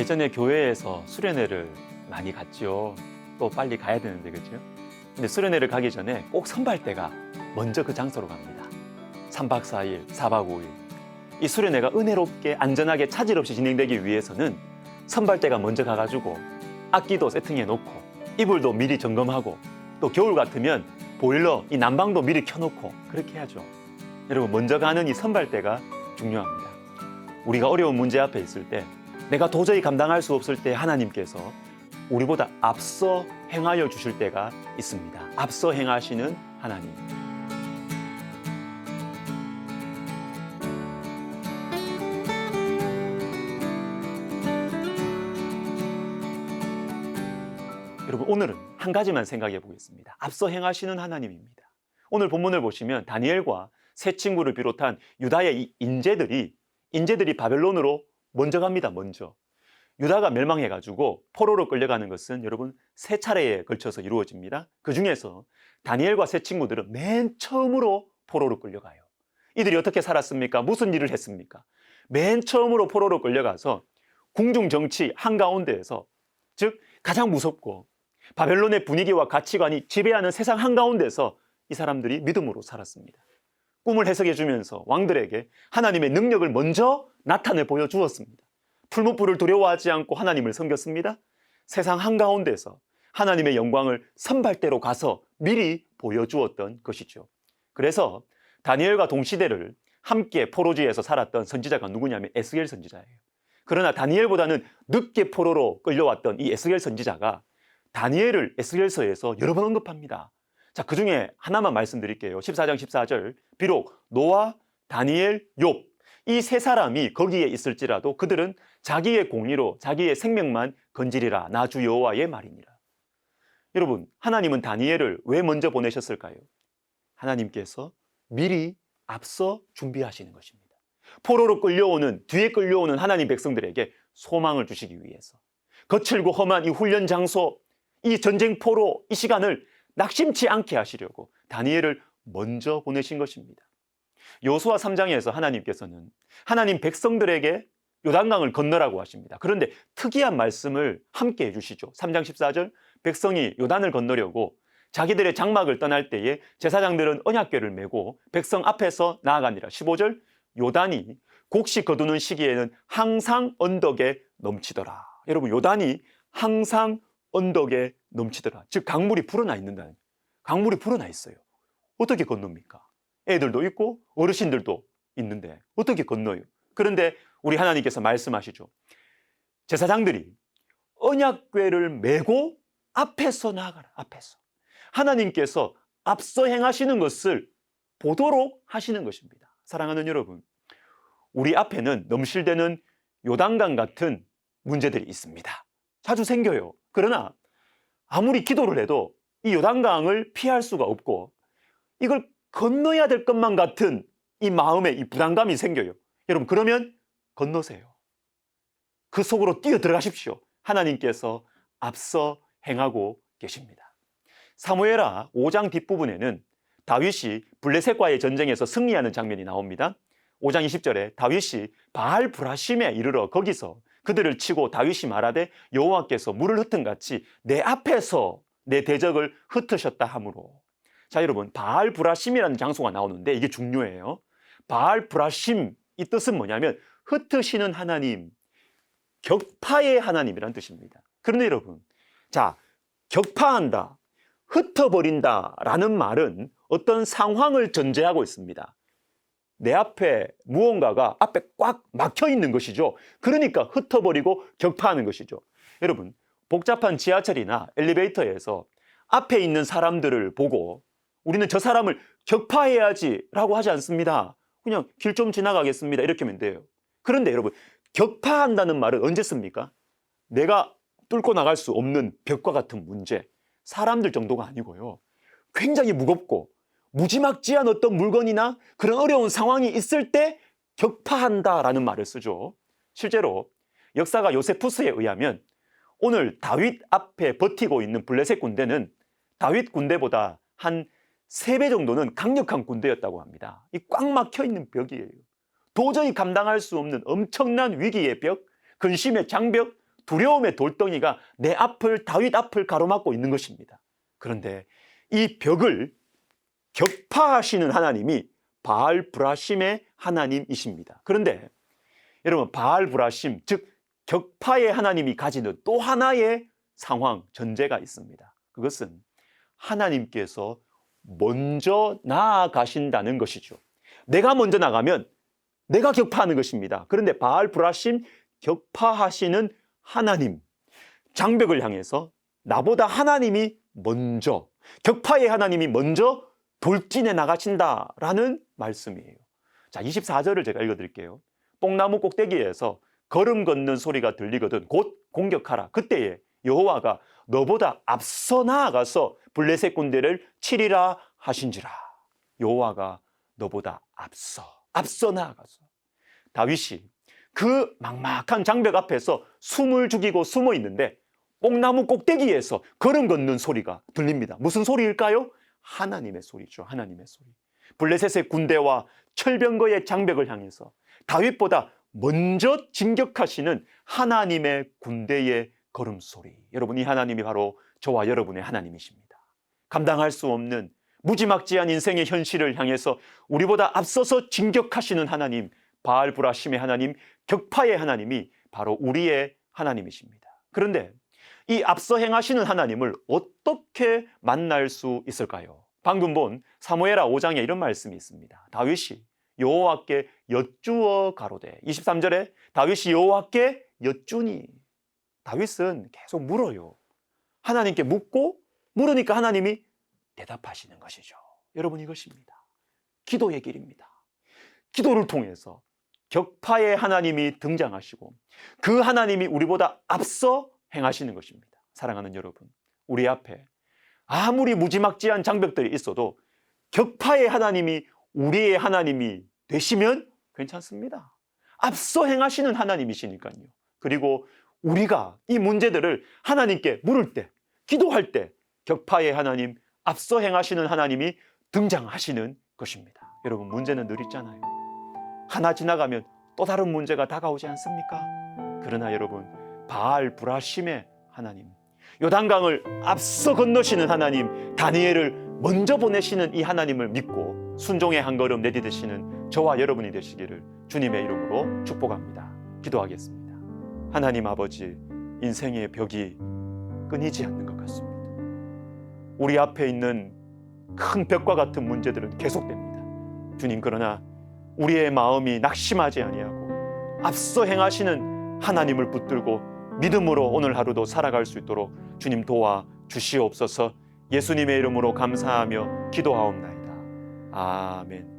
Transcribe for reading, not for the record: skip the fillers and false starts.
예전에 교회에서 수련회를 많이 갔죠. 또 빨리 가야 되는데, 그죠? 근데 수련회를 가기 전에 꼭 선발대가 먼저 그 장소로 갑니다. 3박 4일, 4박 5일. 이 수련회가 은혜롭게 안전하게 차질 없이 진행되기 위해서는 선발대가 먼저 가가지고 악기도 세팅해 놓고 이불도 미리 점검하고 또 겨울 같으면 보일러, 이 난방도 미리 켜놓고 그렇게 해야죠. 여러분, 먼저 가는 이 선발대가 중요합니다. 우리가 어려운 문제 앞에 있을 때, 내가 도저히 감당할 수 없을 때 하나님께서 우리보다 앞서 행하여 주실 때가 있습니다. 앞서 행하시는 하나님. 여러분, 오늘은 한 가지만 생각해 보겠습니다. 앞서 행하시는 하나님입니다. 오늘 본문을 보시면 다니엘과 세 친구를 비롯한 유다의 이 인재들이 바벨론으로 먼저 갑니다. 먼저. 유다가 멸망해가지고 포로로 끌려가는 것은 여러분 세 차례에 걸쳐서 이루어집니다. 그 중에서 다니엘과 세 친구들은 맨 처음으로 포로로 끌려가요. 이들이 어떻게 살았습니까? 무슨 일을 했습니까? 맨 처음으로 포로로 끌려가서 궁중 정치 한가운데에서, 즉 가장 무섭고 바벨론의 분위기와 가치관이 지배하는 세상 한가운데서 이 사람들이 믿음으로 살았습니다. 꿈을 해석해 주면서 왕들에게 하나님의 능력을 먼저 나타내 보여주었습니다. 풀무불을 두려워하지 않고 하나님을 섬겼습니다. 세상 한가운데서 하나님의 영광을 선발대로 가서 미리 보여주었던 것이죠. 그래서 다니엘과 동시대를 함께 포로지에서 살았던 선지자가 누구냐면 에스겔 선지자예요. 그러나 다니엘보다는 늦게 포로로 끌려왔던 이 에스겔 선지자가 다니엘을 에스겔서에서 여러 번 언급합니다. 자, 그 중에 하나만 말씀드릴게요. 14장 14절. 비록 노아, 다니엘, 욥 이 세 사람이 거기에 있을지라도 그들은 자기의 공의로 자기의 생명만 건지리라. 나 주 여호와의 말이니라. 여러분, 하나님은 다니엘을 왜 먼저 보내셨을까요? 하나님께서 미리 앞서 준비하시는 것입니다. 포로로 끌려오는, 뒤에 끌려오는 하나님 백성들에게 소망을 주시기 위해서, 거칠고 험한 이 훈련 장소, 이 전쟁 포로, 이 시간을 낙심치 않게 하시려고 다니엘을 먼저 보내신 것입니다. 여호수아 3장에서 하나님께서는 하나님 백성들에게 요단강을 건너라고 하십니다. 그런데 특이한 말씀을 함께 해주시죠. 3장 14절, 백성이 요단을 건너려고 자기들의 장막을 떠날 때에 제사장들은 언약궤를 메고 백성 앞에서 나아가니라. 15절, 요단이 곡식 거두는 시기에는 항상 언덕에 넘치더라. 여러분, 요단이 항상 언덕에 넘치더라. 즉 강물이 불어나 있는다는, 강물이 불어나 있어요. 어떻게 건넙니까? 애들도 있고 어르신들도 있는데 어떻게 건너요? 그런데 우리 하나님께서 말씀하시죠. 제사장들이 언약궤를 메고 앞에서 나아가라. 앞에서. 하나님께서 앞서 행하시는 것을 보도록 하시는 것입니다. 사랑하는 여러분, 우리 앞에는 넘실대는 요단강 같은 문제들이 있습니다. 자주 생겨요. 그러나 아무리 기도를 해도 이 요단강을 피할 수가 없고 이걸 건너야 될 것만 같은 이 마음에 이 부담감이 생겨요. 여러분, 그러면 건너세요. 그 속으로 뛰어 들어가십시오. 하나님께서 앞서 행하고 계십니다. 사무엘하 5장 뒷부분에는 다윗이 블레셋과의 전쟁에서 승리하는 장면이 나옵니다. 5장 20절에 다윗이 바알 브라심에 이르러 거기서 그들을 치고 다윗이 말하되 여호와께서 물을 흩은 같이 내 앞에서 내 대적을 흩으셨다 하므로. 자, 여러분, 바알 브라심이라는 장소가 나오는데 이게 중요해요. 바알 브라심, 이 뜻은 뭐냐면 흩으시는 하나님, 격파의 하나님이라는 뜻입니다. 그런데 여러분, 자, 격파한다, 흩어버린다 라는 말은 어떤 상황을 전제하고 있습니다. 내 앞에 무언가가 앞에 꽉 막혀 있는 것이죠. 그러니까 흩어버리고 격파하는 것이죠. 여러분, 복잡한 지하철이나 엘리베이터에서 앞에 있는 사람들을 보고 우리는 저 사람을 격파해야지 라고 하지 않습니다. 그냥 길 좀 지나가겠습니다 이렇게 하면 돼요. 그런데 여러분, 격파한다는 말은 언제 씁니까? 내가 뚫고 나갈 수 없는 벽과 같은 문제, 사람들 정도가 아니고요, 굉장히 무겁고 무지막지한 어떤 물건이나 그런 어려운 상황이 있을 때 격파한다라는 말을 쓰죠. 실제로 역사가 요세푸스에 의하면 오늘 다윗 앞에 버티고 있는 블레셋 군대는 다윗 군대보다 한 3배 정도는 강력한 군대였다고 합니다. 이 꽉 막혀 있는 벽이에요. 도저히 감당할 수 없는 엄청난 위기의 벽, 근심의 장벽, 두려움의 돌덩이가 내 앞을, 다윗 앞을 가로막고 있는 것입니다. 그런데 이 벽을 격파하시는 하나님이 바알브라심의 하나님이십니다. 그런데 여러분, 바알브라심, 즉 격파의 하나님이 가지는 또 하나의 상황, 전제가 있습니다. 그것은 하나님께서 먼저 나아가신다는 것이죠. 내가 먼저 나가면 내가 격파하는 것입니다. 그런데 바알브라심, 격파하시는 하나님, 장벽을 향해서 나보다 하나님이 먼저, 격파의 하나님이 먼저 돌진해 나가신다라는 말씀이에요. 자, 24절을 제가 읽어드릴게요. 뽕나무 꼭대기에서 걸음 걷는 소리가 들리거든 곧 공격하라. 그때에 여호와가 너보다 앞서 나아가서 블레셋 군대를 치리라 하신지라. 여호와가 너보다 앞서 나아가서 다윗이 그 막막한 장벽 앞에서 숨을 죽이고 숨어 있는데 뽕나무 꼭대기에서 걸음 걷는 소리가 들립니다. 무슨 소리일까요? 하나님의 소리죠. 하나님의 소리. 블레셋의 군대와 철병거의 장벽을 향해서 다윗보다 먼저 진격하시는 하나님의 군대의 걸음소리. 여러분, 이 하나님이 바로 저와 여러분의 하나님이십니다. 감당할 수 없는 무지막지한 인생의 현실을 향해서 우리보다 앞서서 진격하시는 하나님, 바알브라심의 하나님, 격파의 하나님이 바로 우리의 하나님이십니다. 그런데 이 앞서 행하시는 하나님을 어떻게 만날 수 있을까요? 방금 본 사무엘하 5장에 이런 말씀이 있습니다. 다윗이 여호와께 여쭈어 가로되, 23절에 다윗이 여호와께 여쭈니, 다윗은 계속 물어요. 하나님께 묻고 물으니까 하나님이 대답하시는 것이죠. 여러분, 이것입니다. 기도의 길입니다. 기도를 통해서 격파의 하나님이 등장하시고 그 하나님이 우리보다 앞서 행하시는 것입니다. 사랑하는 여러분, 우리 앞에 아무리 무지막지한 장벽들이 있어도 격파의 하나님이 우리의 하나님이 되시면 괜찮습니다. 앞서 행하시는 하나님이시니까요. 그리고 우리가 이 문제들을 하나님께 물을 때, 기도할 때 격파의 하나님, 앞서 행하시는 하나님이 등장하시는 것입니다. 여러분, 문제는 늘 있잖아요. 하나 지나가면 또 다른 문제가 다가오지 않습니까? 그러나 여러분, 바알브라심의 하나님, 요단강을 앞서 건너시는 하나님, 다니엘을 먼저 보내시는 이 하나님을 믿고 순종의 한 걸음 내디디시는 저와 여러분이 되시기를 주님의 이름으로 축복합니다. 기도하겠습니다. 하나님 아버지, 인생의 벽이 끊이지 않는 것 같습니다. 우리 앞에 있는 큰 벽과 같은 문제들은 계속됩니다. 주님, 그러나 우리의 마음이 낙심하지 아니하고 앞서 행하시는 하나님을 붙들고 믿음으로 오늘 하루도 살아갈 수 있도록 주님 도와 주시옵소서. 예수님의 이름으로 감사하며 기도하옵나이다. 아멘.